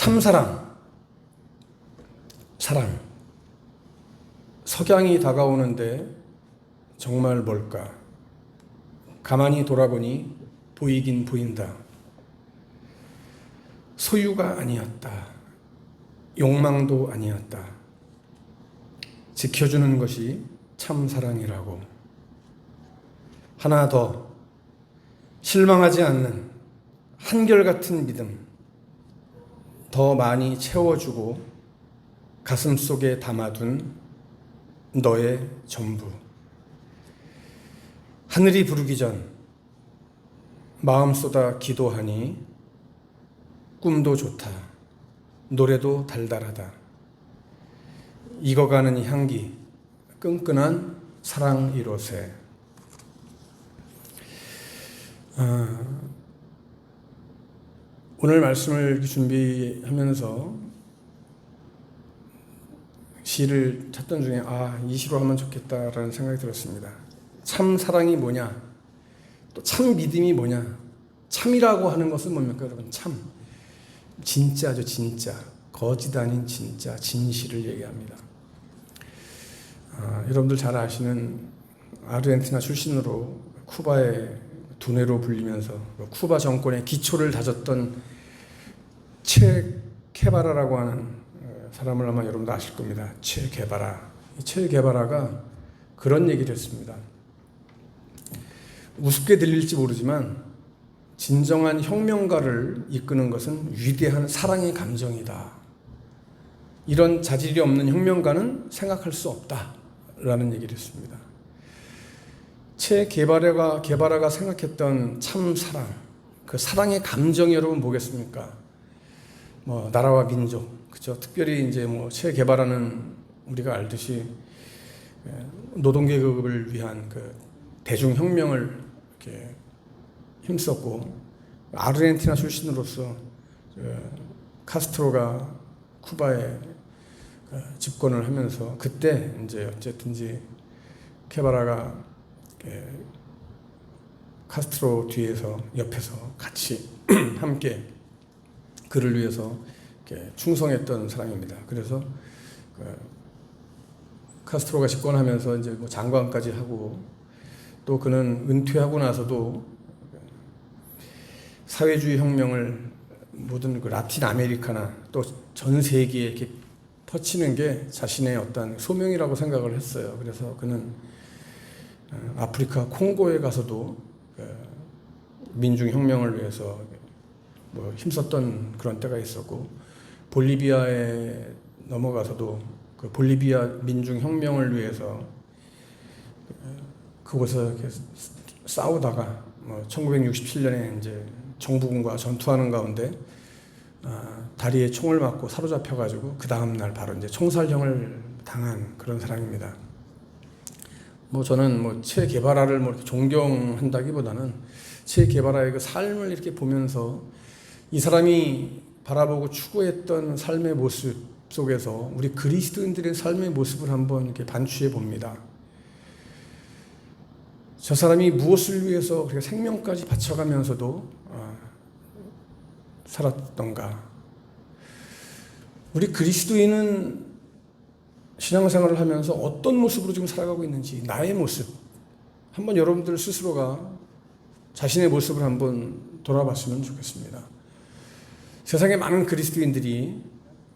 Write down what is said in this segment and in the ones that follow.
참사랑, 사랑. 석양이 다가오는데 정말 뭘까? 가만히 돌아보니 보이긴 보인다. 소유가 아니었다. 욕망도 아니었다. 지켜주는 것이 참사랑이라고. 하나 더, 실망하지 않는 한결같은 믿음, 더 많이 채워주고 가슴 속에 담아둔 너의 전부. 하늘이 부르기 전 마음 쏟아 기도하니 꿈도 좋다. 노래도 달달하다. 익어가는 향기, 끈끈한 사랑 이로새. 오늘 말씀을 준비하면서 시를 찾던 중에 이 시로 하면 좋겠다라는 생각이 들었습니다. 참 사랑이 뭐냐? 또 참 믿음이 뭐냐? 참이라고 하는 것은 뭡니까, 여러분? 참. 진짜죠, 진짜. 거짓 아닌 진짜, 진실을 얘기합니다. 여러분들 잘 아시는 아르헨티나 출신으로 쿠바의 두뇌로 불리면서 쿠바 정권의 기초를 다졌던 체 게바라라고 하는 사람을 아마 여러분도 아실 겁니다. 체 게바라. 이 체 게바라가 그런 얘기를 했습니다. 우습게 들릴지 모르지만 진정한 혁명가를 이끄는 것은 위대한 사랑의 감정이다. 이런 자질이 없는 혁명가는 생각할 수 없다라는 얘기를 했습니다. 체 게바라가 생각했던 참 사랑, 그 사랑의 감정이 여러분 뭐겠습니까? 나라와 민족, 그죠? 특별히 이제 체 게바라는 우리가 알듯이 노동계급을 위한 그 대중혁명을 이렇게 힘썼고, 아르헨티나 출신으로서 카스트로가 쿠바에 집권을 하면서 그때 이제 어쨌든지 케바라가 카스트로 뒤에서 옆에서 같이 함께 그를 위해서 충성했던 사람입니다. 그래서 카스트로가 집권하면서 이제 장관까지 하고, 또 그는 은퇴하고 나서도 사회주의 혁명을 모든 라틴 아메리카나 또 전 세계에 이렇게 퍼치는 게 자신의 어떤 소명이라고 생각을 했어요. 그래서 그는 아프리카 콩고에 가서도 민중혁명을 위해서 힘썼던 그런 때가 있었고, 볼리비아에 넘어가서도 그 볼리비아 민중혁명을 위해서 그곳에서 이렇게 싸우다가 1967년에 이제 정부군과 전투하는 가운데 다리에 총을 맞고 사로잡혀가지고 그 다음 날 바로 이제 총살형을 당한 그런 사람입니다. 저는 체 게바라를 이렇게 존경한다기보다는 체 게바라의 그 삶을 이렇게 보면서 이 사람이 바라보고 추구했던 삶의 모습 속에서 우리 그리스도인들의 삶의 모습을 한번 이렇게 반추해 봅니다. 저 사람이 무엇을 위해서 그렇게 생명까지 바쳐가면서도 살았던가? 우리 그리스도인은 신앙생활을 하면서 어떤 모습으로 지금 살아가고 있는지, 나의 모습, 한번 여러분들 스스로가 자신의 모습을 한번 돌아봤으면 좋겠습니다. 세상에 많은 그리스도인들이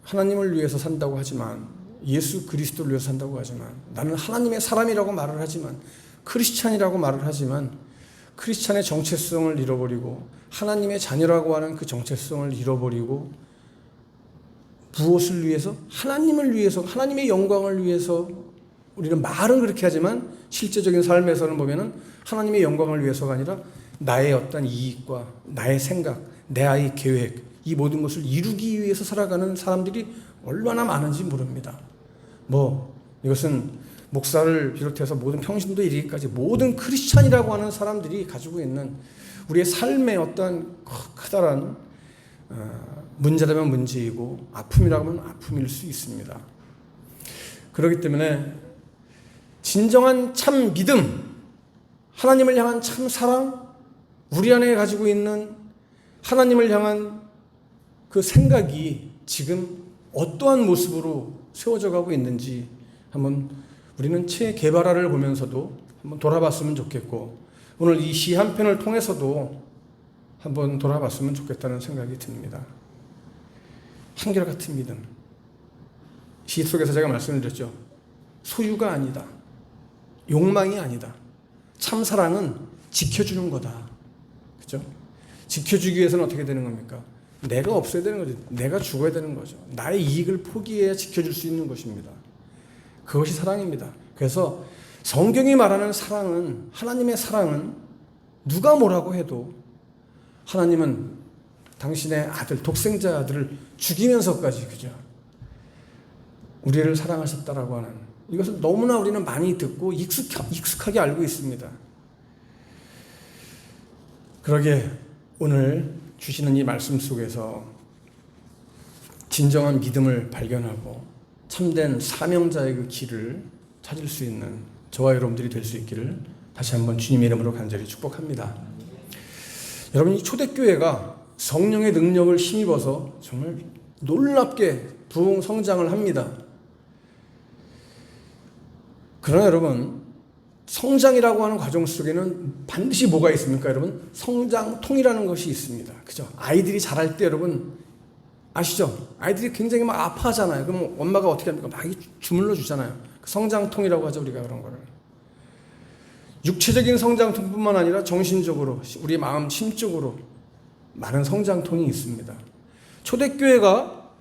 하나님을 위해서 산다고 하지만, 예수 그리스도를 위해서 산다고 하지만, 나는 하나님의 사람이라고 말을 하지만, 크리스찬이라고 말을 하지만 크리스찬의 정체성을 잃어버리고 하나님의 자녀라고 하는 그 정체성을 잃어버리고 무엇을 위해서? 하나님을 위해서, 하나님의 영광을 위해서. 우리는 말은 그렇게 하지만 실제적인 삶에서는 보면은 하나님의 영광을 위해서가 아니라 나의 어떤 이익과 나의 생각, 내 아이 계획, 이 모든 것을 이루기 위해서 살아가는 사람들이 얼마나 많은지 모릅니다. 이것은 목사를 비롯해서 모든 평신도 이르기까지 모든 크리스찬이라고 하는 사람들이 가지고 있는 우리의 삶의 어떤 커다란 문제라면 문제이고 아픔이라고 하면 아픔일 수 있습니다. 그렇기 때문에 진정한 참 믿음, 하나님을 향한 참 사랑, 우리 안에 가지고 있는 하나님을 향한 그 생각이 지금 어떠한 모습으로 세워져 가고 있는지 한번 우리는 체 개발화를 보면서도 한번 돌아봤으면 좋겠고, 오늘 이 시 한 편을 통해서도 한번 돌아봤으면 좋겠다는 생각이 듭니다. 한결같은 믿음. 시 속에서 제가 말씀을 드렸죠. 소유가 아니다. 욕망이 아니다. 참 사랑은 지켜주는 거다. 그죠? 지켜주기 위해서는 어떻게 되는 겁니까? 내가 없어야 되는 거죠. 내가 죽어야 되는 거죠. 나의 이익을 포기해야 지켜줄 수 있는 것입니다. 그것이 사랑입니다. 그래서 성경이 말하는 사랑은, 하나님의 사랑은 누가 뭐라고 해도 하나님은 당신의 아들, 독생자 아들을 죽이면서까지, 그죠? 우리를 사랑하셨다라고 하는, 이것을 너무나 우리는 많이 듣고 익숙하게 알고 있습니다. 그러게 오늘 주시는 이 말씀 속에서 진정한 믿음을 발견하고 참된 사명자의 그 길을 찾을 수 있는 저와 여러분들이 될 수 있기를 다시 한번 주님의 이름으로 간절히 축복합니다. 여러분, 이 초대교회가 성령의 능력을 힘입어서 정말 놀랍게 부흥 성장을 합니다. 그러나 여러분, 성장이라고 하는 과정 속에는 반드시 뭐가 있습니까, 여러분? 성장통이라는 것이 있습니다. 그죠? 아이들이 자랄 때 여러분 아시죠? 아이들이 굉장히 막 아파하잖아요. 그럼 엄마가 어떻게 합니까? 막 주물러 주잖아요. 성장통이라고 하죠, 우리가 그런 거를. 육체적인 성장통뿐만 아니라 정신적으로, 우리 마음 심적으로 많은 성장통이 있습니다. 초대교회가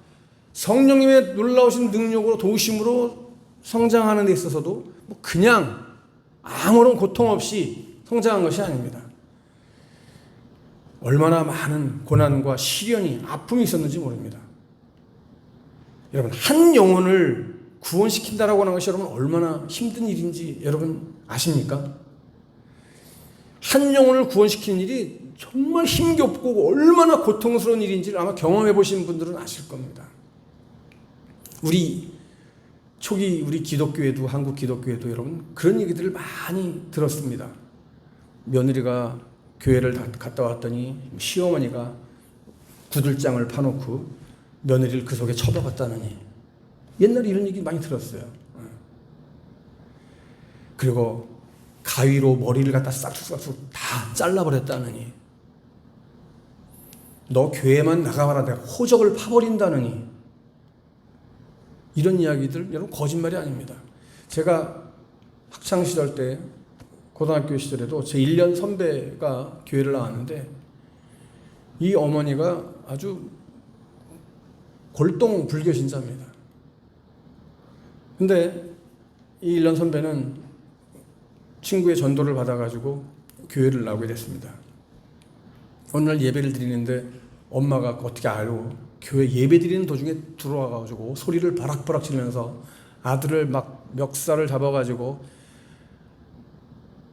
성령님의 놀라우신 능력으로, 도우심으로 성장하는 데 있어서도 그냥 아무런 고통 없이 성장한 것이 아닙니다. 얼마나 많은 고난과 시련이, 아픔이 있었는지 모릅니다. 여러분, 한 영혼을 구원시킨다라고 하는 것이 여러분 얼마나 힘든 일인지 여러분 아십니까? 한 영혼을 구원시키는 일이 정말 힘겹고 얼마나 고통스러운 일인지를 아마 경험해 보신 분들은 아실 겁니다. 초기 우리 기독교회도, 한국 기독교회도 여러분 그런 얘기들을 많이 들었습니다. 며느리가 교회를 갔다 왔더니 시어머니가 구들장을 파놓고 며느리를 그 속에 처박았다느니, 옛날에 이런 얘기 많이 들었어요. 그리고 가위로 머리를 갖다 싹둑싹둑 다 잘라버렸다느니, 너 교회만 나가봐라 내가 호적을 파버린다느니, 이런 이야기들 여러분 거짓말이 아닙니다. 제가 학창시절 때, 고등학교 시절에도 제 1년 선배가 교회를 나왔는데 이 어머니가 아주 골동 불교 신자입니다. 근데 이 1년 선배는 친구의 전도를 받아가지고 교회를 나오게 됐습니다. 어느 날 예배를 드리는데 엄마가 어떻게 알고 교회 예배 드리는 도중에 들어와가지고 소리를 바락바락 지르면서 아들을 막 멱살을 잡아가지고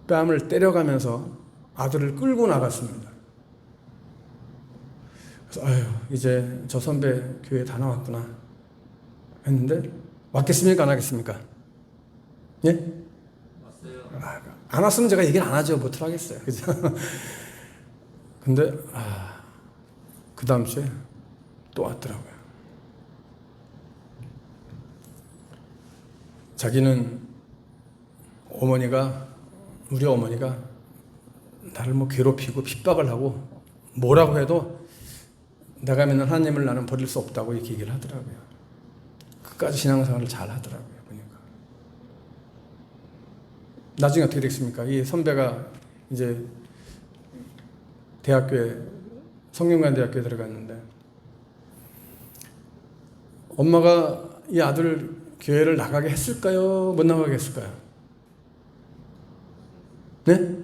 뺨을 때려가면서 아들을 끌고 나갔습니다. 그래서 아유, 이제 저 선배 교회 다 나왔구나 했는데, 왔겠습니까 안 하겠습니까? 예? 왔어요. 안 왔으면 제가 얘기를 안 하죠. 못을 하겠어요. 그죠? 근데 그 다음 주에 또 왔더라고요. 자기는 우리 어머니가 나를 괴롭히고 핍박을 하고 뭐라고 해도 내가 믿는 하나님을 나는 버릴 수 없다고 이렇게 얘기를 하더라고요. 끝까지 신앙생활을 잘 하더라고요. 보니까. 나중에 어떻게 됐습니까? 이 선배가 이제 성균관대학교에 들어갔는데, 엄마가 이 아들을 교회를 나가게 했을까요? 못 나가게 했을까요? 네?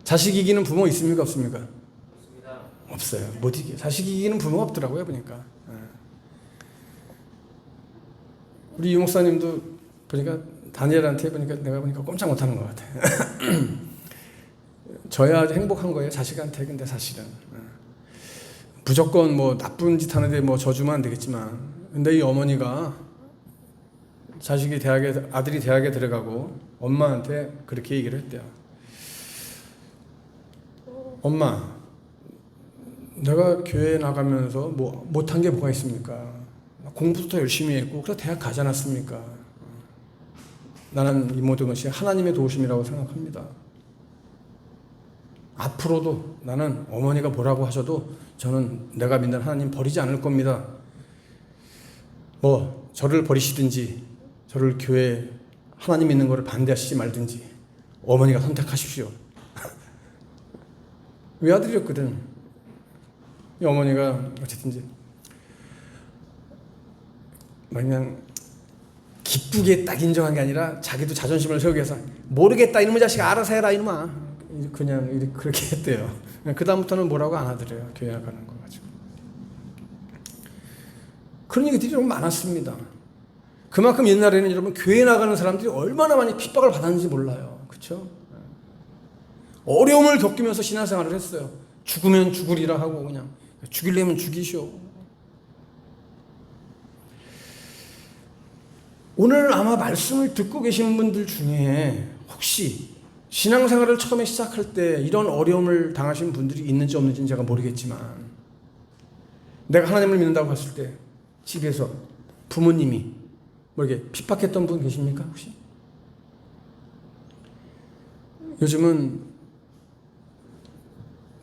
자식 이기는 부모 있습니까? 없습니까? 없습니다. 없어요. 못 이겨. 자식 이기는 부모가 없더라고요, 보니까. 우리 유 목사님도 보니까 다니엘한테 내가 보니까 꼼짝 못하는 것 같아. 저야 아주 행복한 거예요, 자식한테. 근데 사실은 무조건 나쁜 짓 하는데 져주면 안 되겠지만, 근데 이 어머니가 아들이 대학에 들어가고 엄마한테 그렇게 얘기를 했대요. 엄마, 내가 교회 나가면서 뭐 못한 게 뭐가 있습니까? 공부도 열심히 했고 그래서 대학 가지 않았습니까? 나는 이 모든 것이 하나님의 도우심이라고 생각합니다. 앞으로도 나는 어머니가 뭐라고 하셔도 저는 내가 믿는 하나님 버리지 않을 겁니다. 뭐 저를 버리시든지 저를 교회 하나님 믿는 것을 반대하시지 말든지 어머니가 선택하십시오. 외아들이었거든. 이 어머니가 어쨌든지 그냥 기쁘게 딱 인정한 게 아니라 자기도 자존심을 세우기 위해서 모르겠다 이놈의 자식아 알아서 해라 이놈아 그냥 그렇게 했대요. 그 다음부터는 뭐라고 안 하더래요. 교회 나가는 거 가지고. 그런 얘기들이 좀 많았습니다. 그만큼 옛날에는 여러분 교회 나가는 사람들이 얼마나 많이 핍박을 받았는지 몰라요. 그렇죠? 어려움을 겪으면서 신앙생활을 했어요. 죽으면 죽으리라 하고 그냥 죽이려면 죽이시오. 오늘 아마 말씀을 듣고 계신 분들 중에 혹시 신앙생활을 처음에 시작할 때 이런 어려움을 당하신 분들이 있는지 없는지는 제가 모르겠지만 내가 하나님을 믿는다고 했을 때 집에서 부모님이 뭐 이렇게 핍박했던 분 계십니까 혹시? 요즘은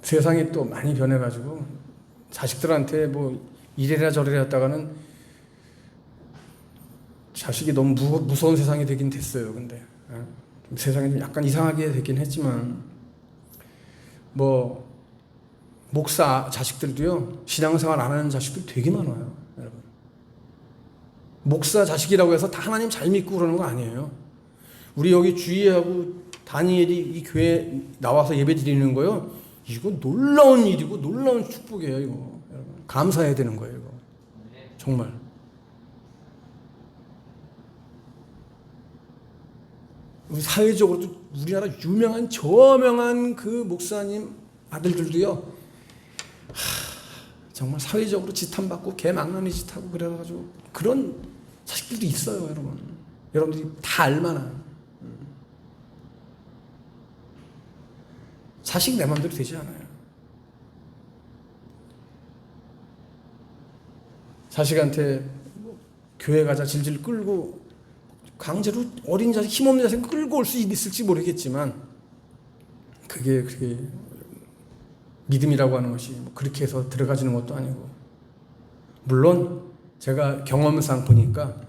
세상이 또 많이 변해가지고 자식들한테 뭐 이래라 저래라 했다가는 자식이 너무 무서운 세상이 되긴 됐어요. 근데 세상이 좀 약간 이상하게 되긴 했지만 뭐 목사 자식들도요 신앙생활 안 하는 자식들 되게 많아요. 여러분 목사 자식이라고 해서 다 하나님 잘 믿고 그러는 거 아니에요. 우리 여기 주희하고 다니엘이 이 교회 나와서 예배 드리는 거요 이거 놀라운 일이고 놀라운 축복이에요. 이거 여러분 감사해야 되는 거예요. 이거 정말 사회적으로도 우리나라 유명한 저명한 그 목사님 아들들도요 정말 사회적으로 지탄받고 개망나니 짓하고 그래가지고 그런 자식들도 있어요. 여러분들이 다 알만한 자식 내 마음대로 되지 않아요. 자식한테 교회 가자 질질 끌고 강제로 어린 자식, 힘없는 자식 끌고 올 수 있을지 모르겠지만 그게 믿음이라고 하는 것이 그렇게 해서 들어가지는 것도 아니고 물론 제가 경험상 보니까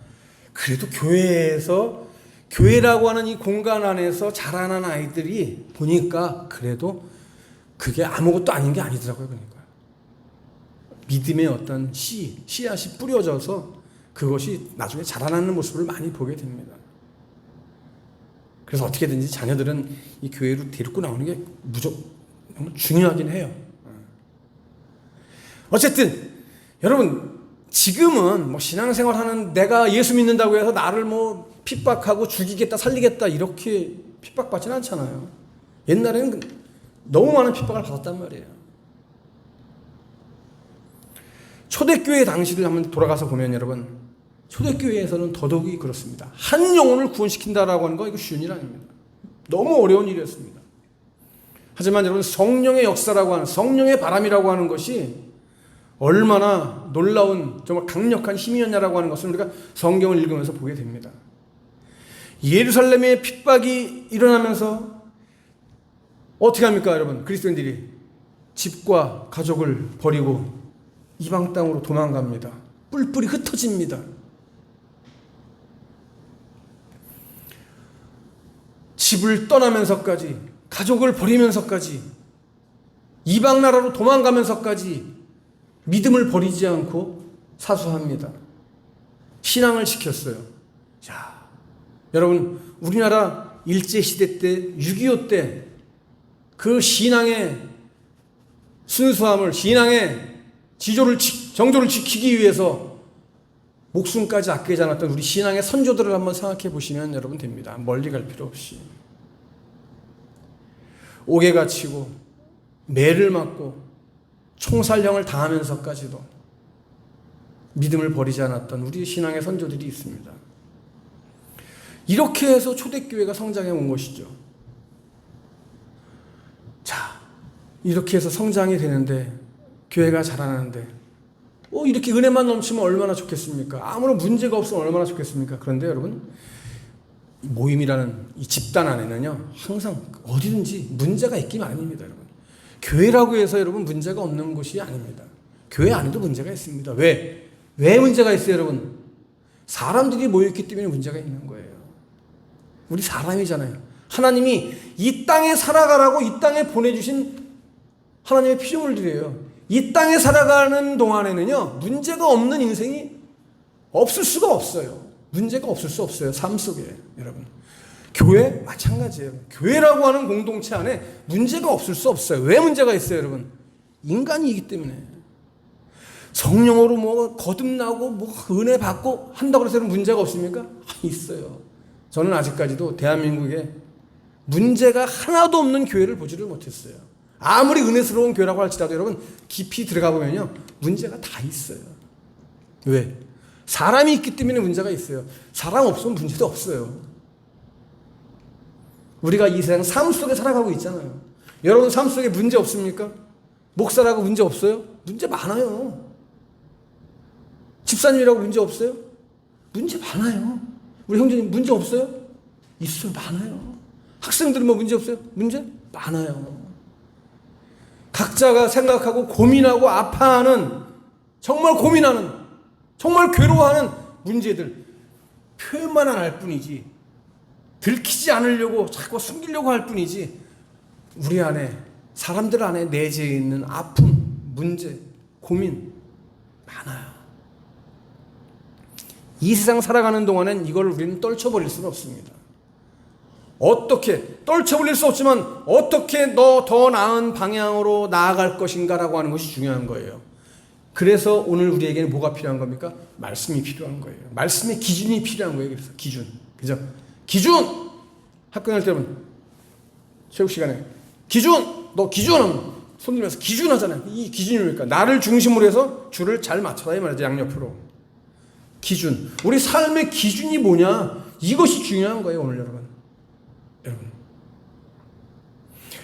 그래도 교회라고 하는 이 공간 안에서 자라난 아이들이 보니까 그래도 그게 아무것도 아닌 게 아니더라고요. 그러니까 믿음의 어떤 씨앗이 뿌려져서 그것이 나중에 자라나는 모습을 많이 보게 됩니다. 그래서 어떻게든지 자녀들은 이 교회로 데리고 나오는 게 무조건 중요하긴 해요. 어쨌든 여러분 지금은 뭐 신앙생활 하는 내가 예수 믿는다고 해서 나를 뭐 핍박하고 죽이겠다 살리겠다 이렇게 핍박받지는 않잖아요. 옛날에는 너무 많은 핍박을 받았단 말이에요. 초대교회 당시를 한번 돌아가서 보면 여러분 초대교회에서는 더더욱이 그렇습니다. 한 영혼을 구원시킨다라고 하는 거 이거 쉬운 일 아닙니다. 너무 어려운 일이었습니다. 하지만 여러분 성령의 역사라고 하는 성령의 바람이라고 하는 것이 얼마나 놀라운 정말 강력한 힘이었냐라고 하는 것을 우리가 성경을 읽으면서 보게 됩니다. 예루살렘의 핍박이 일어나면서 어떻게 합니까 여러분? 그리스도인들이 집과 가족을 버리고 이방 땅으로 도망갑니다. 뿔뿔이 흩어집니다. 집을 떠나면서까지 가족을 버리면서까지 이방 나라로 도망가면서까지 믿음을 버리지 않고 사수합니다. 신앙을 지켰어요. 자, 여러분 우리나라 일제시대 때 6.25 때 그 신앙의 순수함을 신앙의 정조를 지키기 위해서 목숨까지 아끼지 않았던 우리 신앙의 선조들을 한번 생각해 보시면 여러분 됩니다. 멀리 갈 필요 없이 옥에 갇히고 매를 맞고 총살형을 당하면서까지도 믿음을 버리지 않았던 우리 신앙의 선조들이 있습니다. 이렇게 해서 초대교회가 성장해 온 것이죠. 자, 이렇게 해서 성장이 되는데 교회가 자라나는데 이렇게 은혜만 넘치면 얼마나 좋겠습니까? 아무런 문제가 없으면 얼마나 좋겠습니까? 그런데 여러분, 모임이라는 이 집단 안에는요, 항상 어디든지 문제가 있기 마련입니다, 여러분. 교회라고 해서 여러분 문제가 없는 곳이 아닙니다. 교회 안에도 문제가 있습니다. 왜 문제가 있어요, 여러분? 사람들이 모였기 때문에 문제가 있는 거예요. 우리 사람이잖아요. 하나님이 이 땅에 살아가라고 이 땅에 보내주신 하나님의 피조물들이에요. 이 땅에 살아가는 동안에는요, 문제가 없는 인생이 없을 수가 없어요. 문제가 없을 수 없어요, 삶 속에. 여러분, 교회 마찬가지예요. 교회라고 하는 공동체 안에 문제가 없을 수 없어요. 왜 문제가 있어요, 여러분? 인간이기 때문에. 성령으로 거듭나고 은혜 받고 한다고 해서 문제가 없습니까? 있어요. 저는 아직까지도 대한민국에 문제가 하나도 없는 교회를 보지를 못했어요. 아무리 은혜스러운 교회라고 할지라도 여러분, 깊이 들어가 보면요, 문제가 다 있어요. 왜? 사람이 있기 때문에 문제가 있어요. 사람 없으면 문제도 없어요. 우리가 이 세상 삶 속에 살아가고 있잖아요. 여러분 삶 속에 문제 없습니까? 목사라고 문제 없어요? 문제 많아요. 집사님이라고 문제 없어요? 문제 많아요. 우리 형제님 문제 없어요? 있어요. 많아요. 학생들은 문제 없어요? 문제 많아요. 각자가 생각하고 고민하고 아파하는, 정말 고민하는, 정말 괴로워하는 문제들, 표현만 안 할 뿐이지, 들키지 않으려고 자꾸 숨기려고 할 뿐이지, 우리 안에, 사람들 안에 내재해 있는 아픔, 문제, 고민 많아요. 이 세상 살아가는 동안엔 이걸 우리는 떨쳐버릴 수는 없습니다. 어떻게, 떨쳐버릴 수 없지만 어떻게 더 나은 방향으로 나아갈 것인가라고 하는 것이 중요한 거예요. 그래서 오늘 우리에게는 뭐가 필요한 겁니까? 말씀이 필요한 거예요. 말씀의 기준이 필요한 거예요. 그래서 기준. 그죠? 기준! 학교 다닐 때 여러분, 체육 시간에 기준! 너 기준! 하면 손 들면서 기준 하잖아요. 이 기준이 뭡니까? 나를 중심으로 해서 줄을 잘 맞춰라 이 말이죠. 양옆으로. 기준. 우리 삶의 기준이 뭐냐? 이것이 중요한 거예요, 오늘 여러분.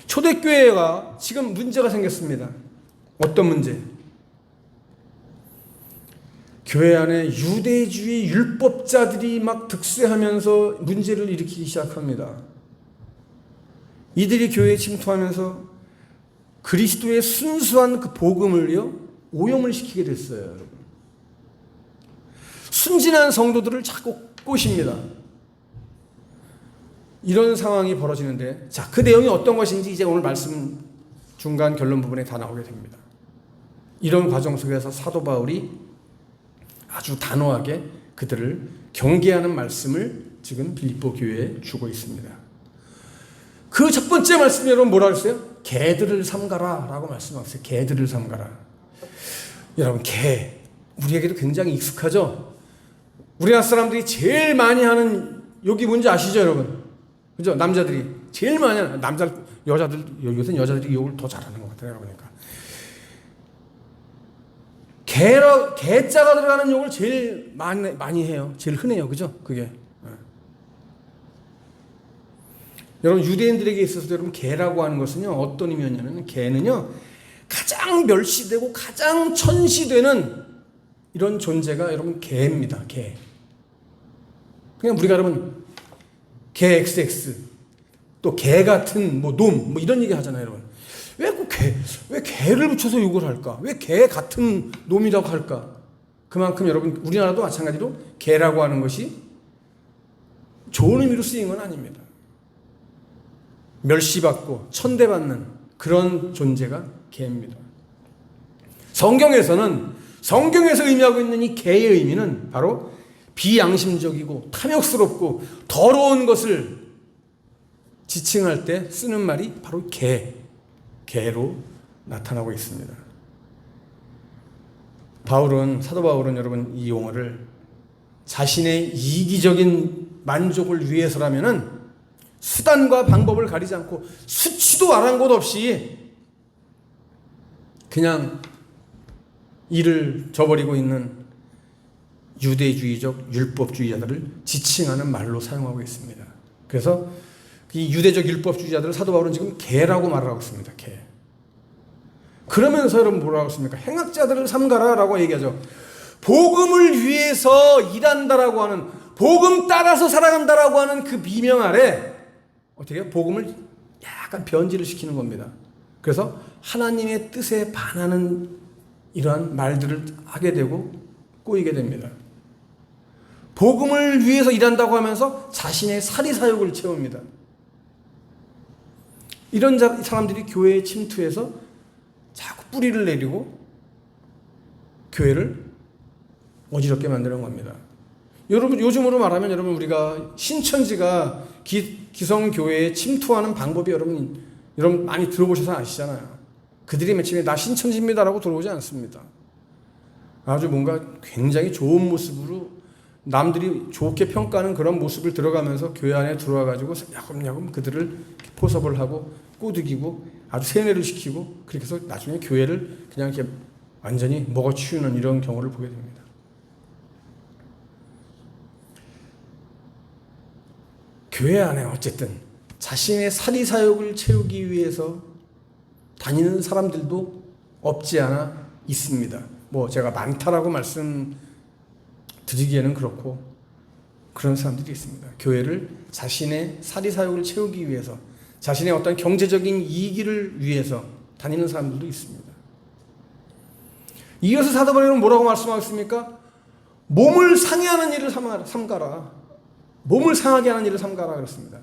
초대교회가 지금 문제가 생겼습니다. 어떤 문제? 교회 안에 유대주의 율법자들이 막 득세하면서 문제를 일으키기 시작합니다. 이들이 교회에 침투하면서 그리스도의 순수한 그 복음을요, 오염을 시키게 됐어요, 여러분. 순진한 성도들을 자꾸 꼬십니다. 이런 상황이 벌어지는데, 자, 그 내용이 어떤 것인지 이제 오늘 말씀 중간 결론 부분에 다 나오게 됩니다. 이런 과정 속에서 사도 바울이 아주 단호하게 그들을 경계하는 말씀을 지금 빌립보 교회에 주고 있습니다. 그 첫 번째 말씀이 여러분 뭐라 그랬어요? 개들을 삼가라 라고 말씀하셨어요. 개들을 삼가라. 여러분, 개, 우리에게도 굉장히 익숙하죠? 우리나라 사람들이 제일 많이 하는 욕이 뭔지 아시죠, 여러분? 그죠? 남자들이 제일 많이 하는, 여자들, 요새는 여자들이 욕을 더 잘하는 것 같아요, 보니까. 개자가 들어가는 욕을 제일 많이 해요. 제일 흔해요. 그죠? 그게. 여러분, 유대인들에게 있어서 여러분, 개라고 하는 것은요, 어떤 의미였냐면, 개는요, 가장 멸시되고 가장 천시되는 이런 존재가 여러분, 개입니다. 개. 그냥 우리가 여러분, 개 XX, 또 개 같은 놈, 이런 얘기 하잖아요, 여러분. 왜 개를 붙여서 욕을 할까? 왜 개 같은 놈이라고 할까? 그만큼 여러분, 우리나라도 마찬가지로 개라고 하는 것이 좋은 의미로 쓰인 건 아닙니다. 멸시받고 천대받는 그런 존재가 개입니다. 성경에서 의미하고 있는 이 개의 의미는 바로 비양심적이고 탐욕스럽고 더러운 것을 지칭할 때 쓰는 말이 바로 개로 나타나고 있습니다. 사도 바울은 여러분, 이 용어를 자신의 이기적인 만족을 위해서라면은 수단과 방법을 가리지 않고 수치도 아랑곳 없이 그냥 이를 저버리고 있는 유대주의적 율법주의자들을 지칭하는 말로 사용하고 있습니다. 그래서 이 유대적 율법주의자들을 사도 바울은 지금 개라고 말을 하고 있습니다. 개. 그러면서 여러분 뭐라고 했습니까? 행악자들을 삼가라라고 얘기하죠. 복음을 위해서 일한다라고 하는, 복음 따라서 살아간다라고 하는 그 미명 아래 어떻게 해요? 복음을 약간 변질을 시키는 겁니다. 그래서 하나님의 뜻에 반하는 이러한 말들을 하게 되고 꼬이게 됩니다. 복음을 위해서 일한다고 하면서 자신의 사리사욕을 채웁니다. 이런 사람들이 교회에 침투해서 자꾸 뿌리를 내리고 교회를 어지럽게 만드는 겁니다. 여러분, 요즘으로 말하면 여러분, 우리가 신천지가 기성교회에 침투하는 방법이 여러분 많이 들어보셔서 아시잖아요. 그들이 맨 처음에 나 신천지입니다라고 들어오지 않습니다. 아주 뭔가 굉장히 좋은 모습으로 남들이 좋게 평가하는 그런 모습을 들어가면서 교회 안에 들어와가지고 야금야금 그들을 포섭을 하고 꼬드기고 아주 세뇌를 시키고 그렇게 해서 나중에 교회를 그냥 이렇게 완전히 먹어치우는 이런 경우를 보게 됩니다. 교회 안에 어쨌든 자신의 사리사욕을 채우기 위해서 다니는 사람들도 없지 않아 있습니다. 뭐 제가 많다라고 말씀드리기에는 그렇고 그런 사람들이 있습니다. 교회를 자신의 사리사욕을 채우기 위해서, 자신의 어떤 경제적인 이익을 위해서 다니는 사람들도 있습니다. 이어서 사도 바울은 뭐라고 말씀하셨습니까? 몸을 상해하는 일을 삼가라. 몸을 상하게 하는 일을 삼가라 그랬습니다.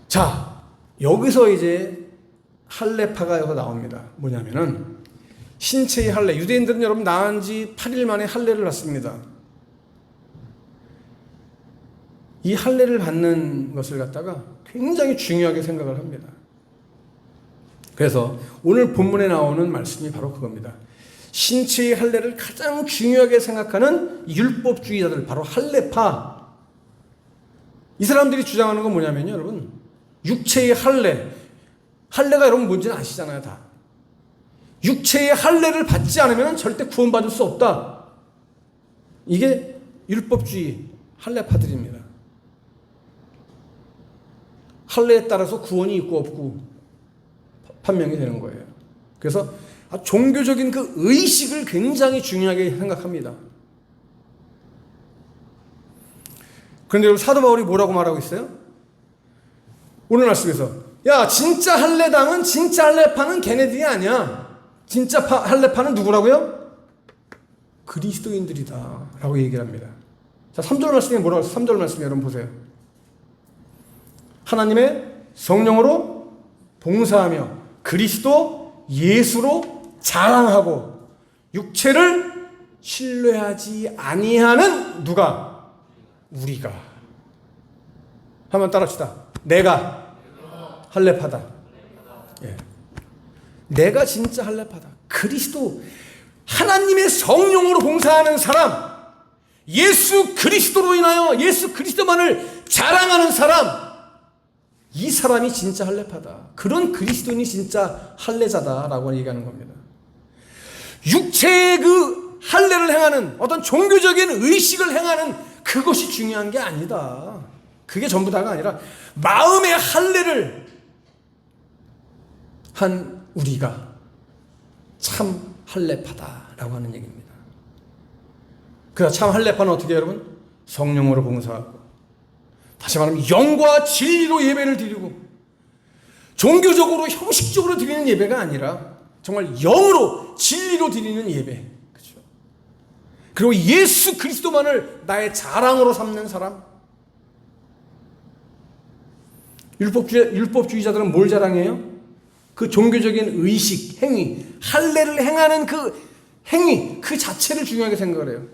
자, 여기서 이제 할례파가 여기서 나옵니다. 뭐냐면은 신체의 할례. 유대인들은 여러분 낳은 지 8일 만에 할례를 받습니다. 이 할례를 받는 것을 갖다가 굉장히 중요하게 생각을 합니다. 그래서 오늘 본문에 나오는 말씀이 바로 그겁니다. 신체의 할례를 가장 중요하게 생각하는 율법주의자들, 바로 할례파. 이 사람들이 주장하는 건 뭐냐면요, 여러분, 육체의 할례가 여러분 뭔지는 아시잖아요, 다. 육체의 할례를 받지 않으면 절대 구원받을 수 없다. 이게 율법주의 할례파들입니다. 할례에 따라서 구원이 있고 없고 판명이 되는 거예요. 그래서 종교적인 그 의식을 굉장히 중요하게 생각합니다. 그런데 여러분, 사도 바울이 뭐라고 말하고 있어요? 오늘 말씀에서 야, 진짜 할례당은, 진짜 할례파는 걔네들이 아니야. 진짜 할례파는 누구라고요? 그리스도인들이다 라고 얘기를 합니다. 자, 3절 말씀에 뭐라고 했어요? 3절 말씀에 여러분 보세요. 하나님의 성령으로 봉사하며 그리스도 예수로 자랑하고 육체를 신뢰하지 아니하는 누가? 우리가. 한번 따라합시다. 내가 할례파다. 예. 내가 진짜 할례파다. 그리스도, 하나님의 성령으로 봉사하는 사람, 예수 그리스도로 인하여 예수 그리스도만을 자랑하는 사람, 이 사람이 진짜 할례파다. 그런 그리스도인이 진짜 할례자다라고 얘기하는 겁니다. 육체의 그 할례를 행하는 어떤 종교적인 의식을 행하는 그것이 중요한 게 아니다. 그게 전부 다가 아니라 마음의 할례를 한 우리가 참 할례파다라고 하는 얘기입니다. 그래서 참 할례파는 어떻게 해요, 여러분? 성령으로 봉사하고, 다시 말하면 영과 진리로 예배를 드리고, 종교적으로 형식적으로 드리는 예배가 아니라 정말 영으로 진리로 드리는 예배. 그렇죠? 그리고 예수 그리스도만을 나의 자랑으로 삼는 사람. 율법주의자들은 뭘 자랑해요? 그 종교적인 의식, 행위, 할례를 행하는 그 행위, 그 자체를 중요하게 생각을 해요.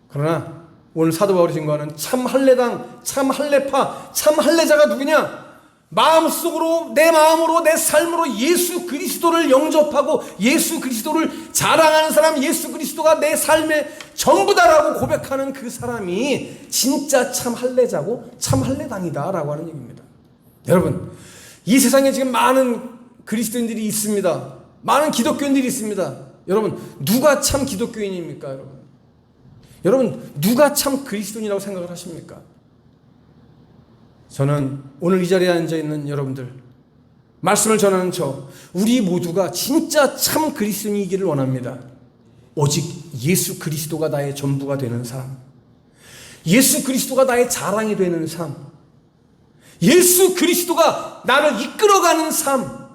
그러나 오늘 사도 바울이 증거하는 참 할례당, 참 할례파, 참 할례자가 누구냐? 마음속으로, 내 마음으로, 내 삶으로 예수 그리스도를 영접하고 예수 그리스도를 자랑하는 사람, 예수 그리스도가 내 삶의 전부다라고 고백하는 그 사람이 진짜 참 할례자고 참 할례당이다라고 하는 얘기입니다. 여러분, 이 세상에 지금 많은 그리스도인들이 있습니다. 많은 기독교인들이 있습니다. 여러분, 누가 참 기독교인입니까, 여러분? 여러분, 누가 참 그리스도인이라고 생각을 하십니까? 저는 오늘 이 자리에 앉아있는 여러분들, 말씀을 전하는 우리 모두가 진짜 참 그리스도인이기를 원합니다. 오직 예수 그리스도가 나의 전부가 되는 삶, 예수 그리스도가 나의 자랑이 되는 삶, 예수 그리스도가 나를 이끌어가는 삶,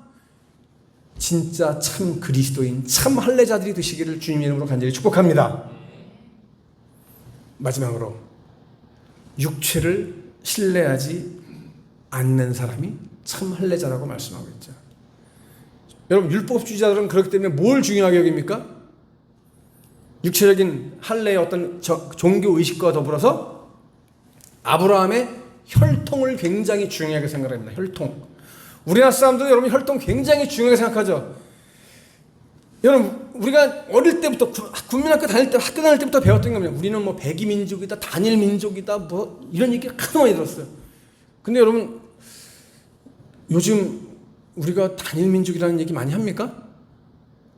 진짜 참 그리스도인, 참 할례자들이 되시기를 주님의 이름으로 간절히 축복합니다. 마지막으로 육체를 신뢰하지 않는 사람이 참 할례자라고 말씀하고 있죠. 여러분, 율법주의자들은 그렇기 때문에 뭘 중요하게 여깁니까? 육체적인 할례의 어떤 종교 의식과 더불어서 아브라함의 혈통을 굉장히 중요하게 생각합니다. 혈통. 우리나라 사람들은 여러분 혈통 굉장히 중요하게 생각하죠. 여러분, 우리가 어릴 때부터 국민학교 학교 다닐 때부터 배웠던 겁니다. 우리는 뭐 백이 민족이다, 단일 민족이다, 뭐 이런 얘기를 하도 많이 들었어요. 근데 여러분, 요즘 우리가 단일 민족이라는 얘기 많이 합니까?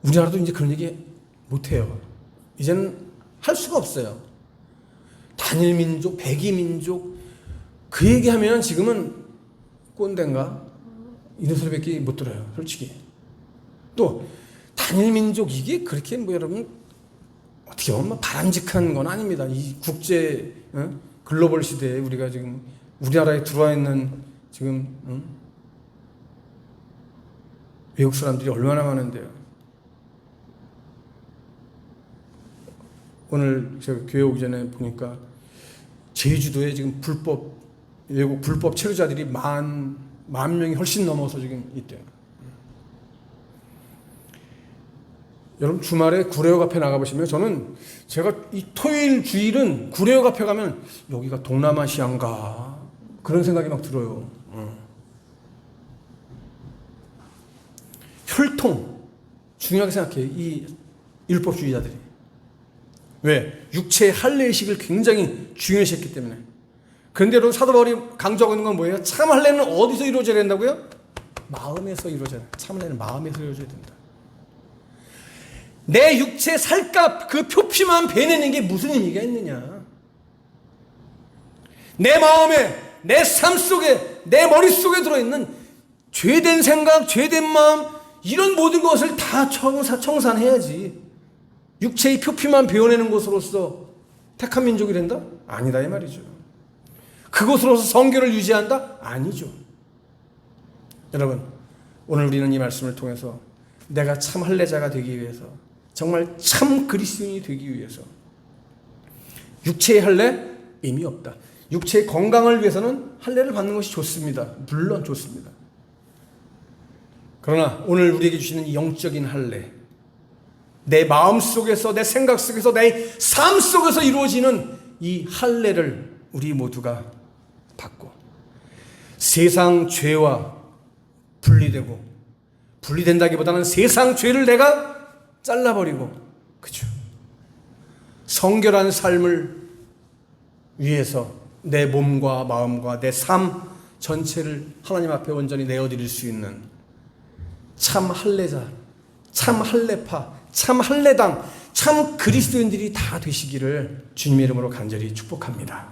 우리나라도 이제 그런 얘기 못 해요. 이제는 할 수가 없어요. 단일 민족, 백이 민족, 그 얘기하면 지금은 꼰대인가? 이런 소리밖에 못 들어요, 솔직히. 또 단일 민족, 이게 그렇게 뭐 여러분 어떻게 보면 바람직한 건 아닙니다. 이 국제 글로벌 시대에 우리가 지금 우리나라에 들어와 있는 지금 외국 사람들이 얼마나 많은데요. 오늘 제가 교회 오기 전에 보니까 제주도에 지금 외국 불법 체류자들이 만 명이 훨씬 넘어서 지금 있대요. 여러분, 주말에 구례역 앞에 나가보시면, 저는 제가 이 토요일 주일은 구례역 앞에 가면 여기가 동남아시아인가 그런 생각이 막 들어요. 혈통 중요하게 생각해요, 이 율법주의자들이. 왜? 육체의 할례의식을 굉장히 중요시했기 때문에. 그런데 여러분, 사도 바울이 강조하고 있는 건 뭐예요? 참 할례는 어디서 이루어져야 된다고요? 마음에서 이루어져야 된다. 참 할례는 마음에서 이루어져야 된다. 내 육체 살값 그 표피만 베내는 게 무슨 의미가 있느냐? 내 마음에, 내 삶 속에, 내 머릿속에 들어있는 죄된 생각, 죄된 마음, 이런 모든 것을 다 청산해야지. 육체의 표피만 베어내는 것으로서 택한 민족이 된다? 아니다, 이 말이죠. 그것으로서 성결을 유지한다? 아니죠. 여러분, 오늘 우리는 이 말씀을 통해서 내가 참 할례자가 되기 위해서, 정말 참 그리스도인이 되기 위해서, 육체의 할례 의미 없다. 육체의 건강을 위해서는 할례를 받는 것이 좋습니다. 물론 좋습니다. 그러나 오늘 우리에게 주시는 이 영적인 할례, 내 마음 속에서, 내 생각 속에서, 내 삶 속에서 이루어지는 이 할례를 우리 모두가 받고, 세상 죄와 분리된다기보다는 세상 죄를 내가 잘라버리고, 그죠? 성결한 삶을 위해서 내 몸과 마음과 내 삶 전체를 하나님 앞에 온전히 내어드릴 수 있는 참 할례자, 참 할례파, 참 할례당, 참 그리스도인들이 다 되시기를 주님의 이름으로 간절히 축복합니다.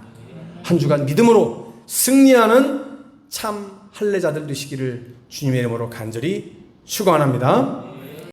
한 주간 믿음으로 승리하는 참 할례자들 되시기를 주님의 이름으로 간절히 축원합니다.